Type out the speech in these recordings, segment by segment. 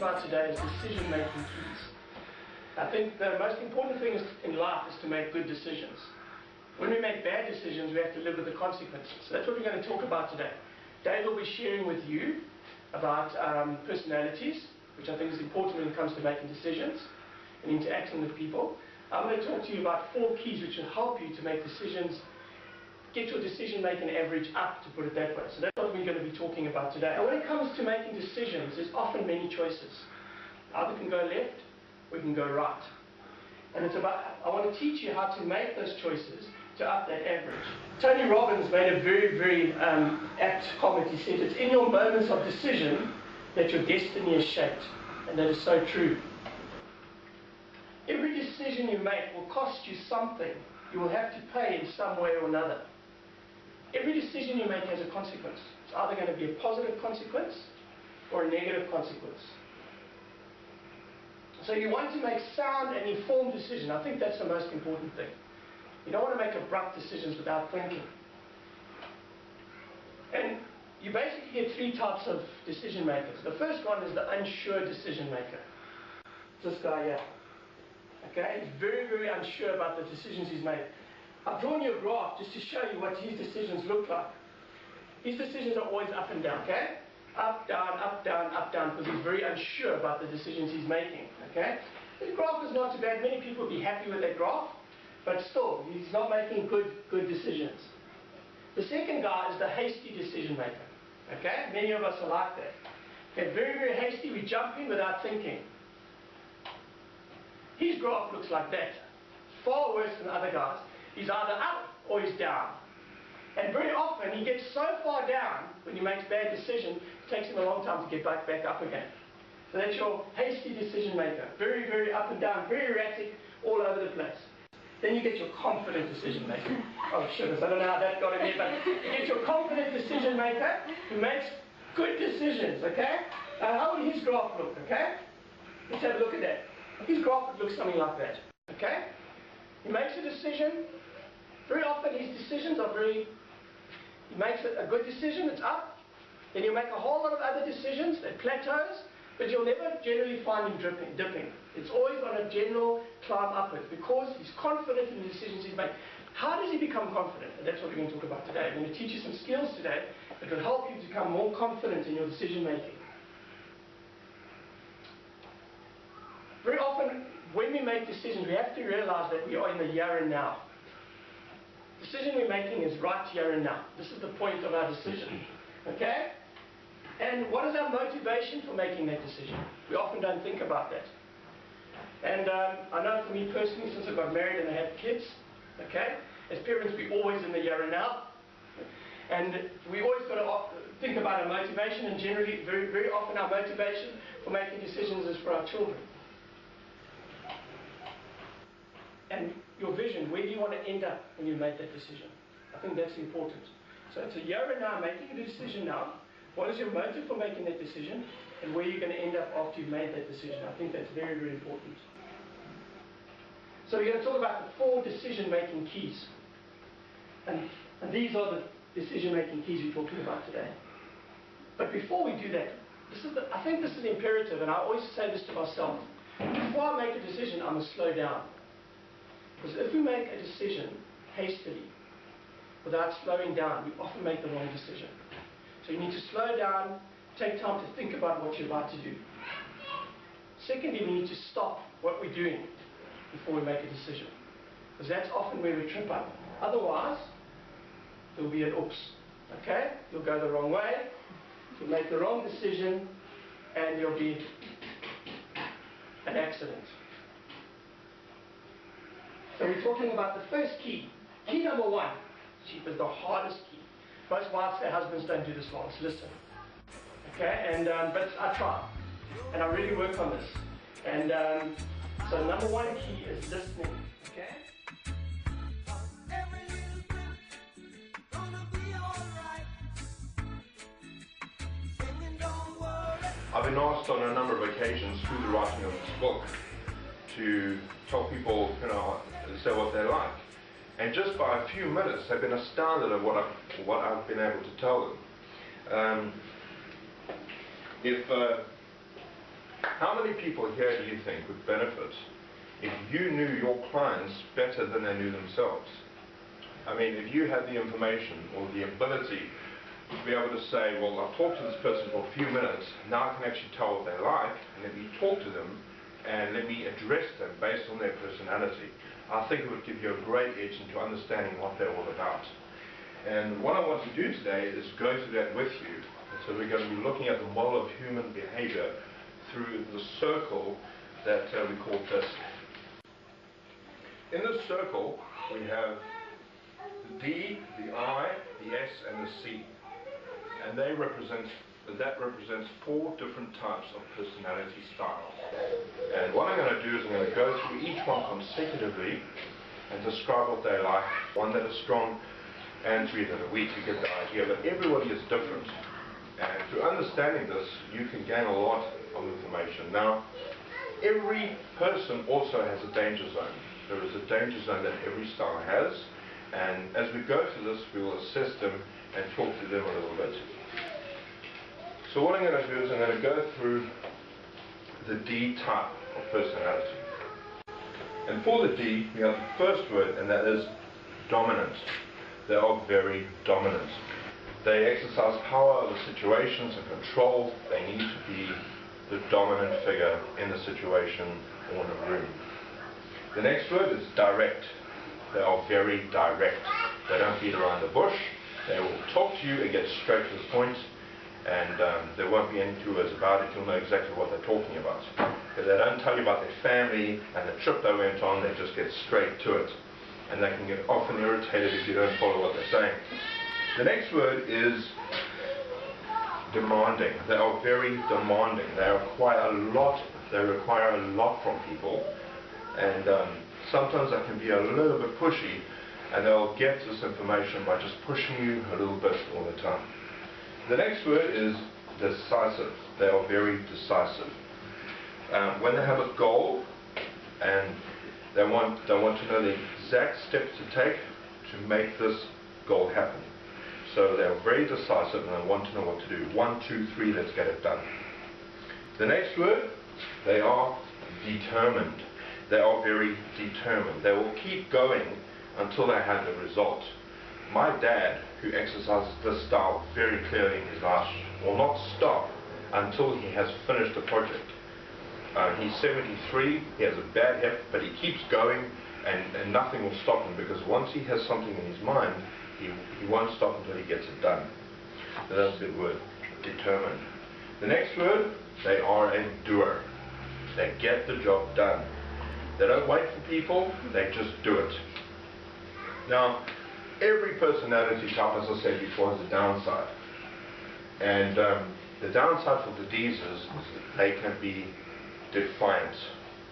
about today is decision-making keys. I think the most important thing in life is to make good decisions. When we make bad decisions, we have to live with the consequences. So that's what we're going to talk about today. Dave will be sharing with you about personalities, which I think is important when it comes to making decisions and interacting with people. I'm going to talk to you about 4 keys which will help you to make decisions, get your decision-making average up, to put it that way. So that's what we're going to be talking about today. Now, when it comes to making decisions, there's often many choices. Either can go left, or you can go right. And it's about, I want to teach you how to make those choices to up that average. Tony Robbins made a very, very apt comment. He said, it's in your moments of decision that your destiny is shaped. And that is so true. Every decision you make will cost you something. You will have to pay in some way or another. Every decision you make has a consequence. It's either going to be a positive consequence or a negative consequence. So you want to make sound and informed decisions. I think that's the most important thing. You don't want to make abrupt decisions without thinking. And you basically get 3 types of decision makers. The first one is the unsure decision maker. This guy here. Okay, he's very, very unsure about the decisions he's made. I've drawn you a graph just to show you what his decisions look like. His decisions are always up and down, okay? Up, down, up, down, up, down, because he's very unsure about the decisions he's making, okay? This graph is not too bad. Many people would be happy with that graph, but still, he's not making good decisions. The second guy is the hasty decision maker, okay? Many of us are like that. Okay, very, very hasty. We jump in without thinking. His graph looks like that. Far worse than other guys. He's either up or he's down. And very often he gets so far down when he makes bad decisions, it takes him a long time to get back up again. So that's your hasty decision maker. Very, very up and down, very erratic, all over the place. Then you get your confident decision maker. Oh, goodness, I don't know how that got in here, but you get your confident decision maker who makes good decisions, okay? How would his graph look, okay? Let's have a look at that. His graph would look something like that, okay? He makes a decision. Very often his decisions are he makes a good decision, it's up. Then he'll make a whole lot of other decisions that plateaus, but you'll never generally find him dipping. It's always on a general climb upwards because he's confident in the decisions he's made. How does he become confident? And that's what we're going to talk about today. I'm going to teach you some skills today that will help you to become more confident in your decision making. Very often, when we make decisions, we have to realize that we are in the here and now. The decision we're making is right here and now. This is the point of our decision. Okay? And what is our motivation for making that decision? We often don't think about that. And I know for me personally, since I got married and I had kids, okay, as parents, we're always in the here and now. And we always got to think about our motivation, and generally, very, very often our motivation for making decisions is for our children. And your vision, where do you want to end up when you make that decision? I think that's important. So it's a here and now, making a decision now. What is your motive for making that decision? And where you're going to end up after you've made that decision. I think that's very, very important. So we're going to talk about the 4 decision-making keys. And these are the decision-making keys we're talking about today. But before we do that, I think this is imperative, and I always say this to myself. Before I make a decision, I must slow down. Because if we make a decision hastily, without slowing down, we often make the wrong decision. So you need to slow down, take time to think about what you're about to do. Secondly, we need to stop what we're doing before we make a decision. Because that's often where we trip up. Otherwise, there'll be an oops. Okay? You'll go the wrong way, you'll make the wrong decision, and there'll be an accident. So we're talking about the first key. Key number 1. Sheep is the hardest key. Most wives say husbands don't do this well. It's listen. Okay? And but I try. And I really work on this. And so number 1 key is listening. Okay? I've been asked on a number of occasions through the writing of this book to tell people, say what they like. And just by a few minutes, they've been astounded at what I've been able to tell them. If How many people here do you think would benefit if you knew your clients better than they knew themselves? I mean, if you had the information or the ability to be able to say, well, I've talked to this person for a few minutes, now I can actually tell what they like, and let me talk to them, and let me address them based on their personality. I think it would give you a great edge into understanding what they're all about. And what I want to do today is go through that with you. So we're going to be looking at the model of human behavior through the circle that we call DISC. In the circle, we have the D, the I, the S, and the C. And that represents 4 different types of personality styles. And what I'm going to do is I'm going to go through each one consecutively and describe what they like. 1 that is strong and 3 that are weak, you get the idea. But everybody is different. And through understanding this, you can gain a lot of information. Now, every person also has a danger zone. There is a danger zone that every style has. And as we go through this, we will assess them and talk to them a little bit. So what I'm going to do is I'm going to go through the D type of personality. And for the D, we have the first word, and that is dominant. They are very dominant. They exercise power over situations and control. They need to be the dominant figure in the situation or in a room. The next word is direct. They are very direct. They don't beat around the bush. They will talk to you and get straight to the point, and there won't be any two words about it. You'll know exactly what they're talking about. If they don't tell you about their family and the trip they went on, they just get straight to it. And they can get often irritated if you don't follow what they're saying. The next word is demanding. They are very demanding. They require a lot. They require a lot from people. And sometimes they can be a little bit pushy, and they'll get this information by just pushing you a little bit all the time. The next word is decisive. They are very decisive. When they have a goal and they want to know the exact steps to take to make this goal happen. So they are very decisive and they want to know what to do. 1, 2, 3, let's get it done. The next word, they are determined. They are very determined. They will keep going until they have the result. My dad, who exercises this style very clearly in his life, will not stop until he has finished the project. He's 73, he has a bad hip, but he keeps going, and nothing will stop him, because once he has something in his mind, he won't stop until he gets it done. So that's a good word, determined. The next word, they are a doer. They get the job done. They don't wait for people, they just do it. Now, every personality type, as I said before, has a downside. And the downside for the Ds is they can be defiant,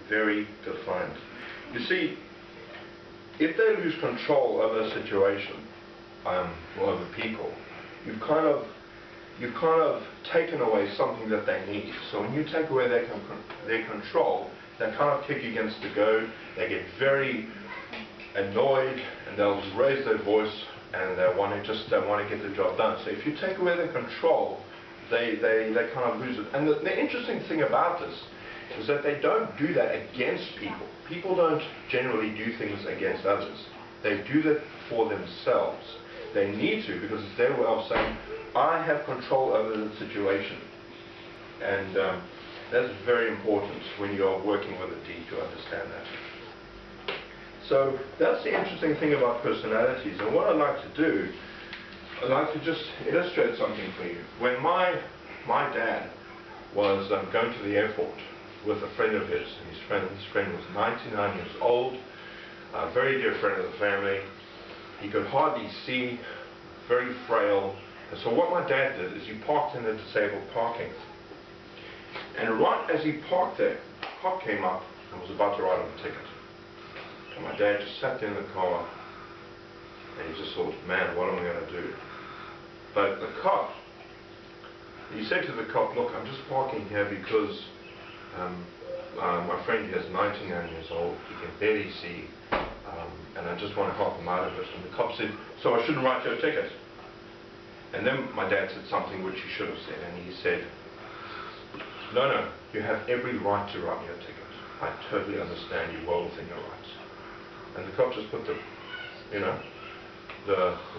very defiant. You see, if they lose control over a situation, or over people, you've kind of taken away something that they need. So when you take away their control, they kind of kick against the goad. They get very annoyed, and they'll raise their voice, and they want to get the job done. So if you take away their control, they kind of lose it. And the interesting thing about this is that they don't do that against people. People don't generally do things against others. They do that for themselves. They need to, because it's their way of saying, I have control over the situation. And that's very important when you're working with a D to understand that. So that's the interesting thing about personalities. And what I'd like to do, I'd like to just illustrate something for you. When my dad was going to the airport with a friend of his, and his friend was 99 years old, a very dear friend of the family. He could hardly see, very frail. And so what my dad did is he parked in the disabled parking. And right as he parked there, a cop came up and was about to write him a ticket. And my dad just sat there in the car, and he just thought, man, what am I going to do? But the cop, he said to the cop, look, I'm just parking here because my friend here is 99 years old, he can barely see, and I just want to help him out of it. And the cop said, so I shouldn't write you a ticket? And then my dad said something which he should have said, and he said, no, you have every right to write me a ticket. I totally understand you well within your rights. And the cop just put the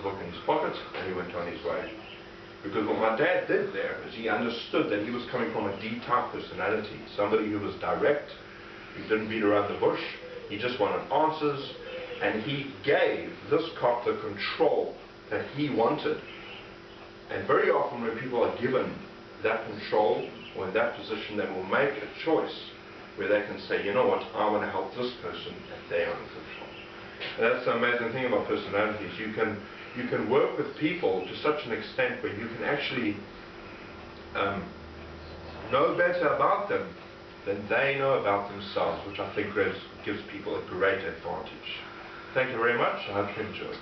book in his pocket, and he went on his way. Because what my dad did there is he understood that he was coming from a D-type personality, somebody who was direct, he didn't beat around the bush, he just wanted answers, and he gave this cop the control that he wanted. And very often when people are given that control or in that position, they will make a choice where they can say, you know what, I want to help this person that they are in control. And that's the amazing thing about personalities. You can work with people to such an extent where you can actually know better about them than they know about themselves, which I think gives people a great advantage. Thank you very much. I hope you enjoyed this.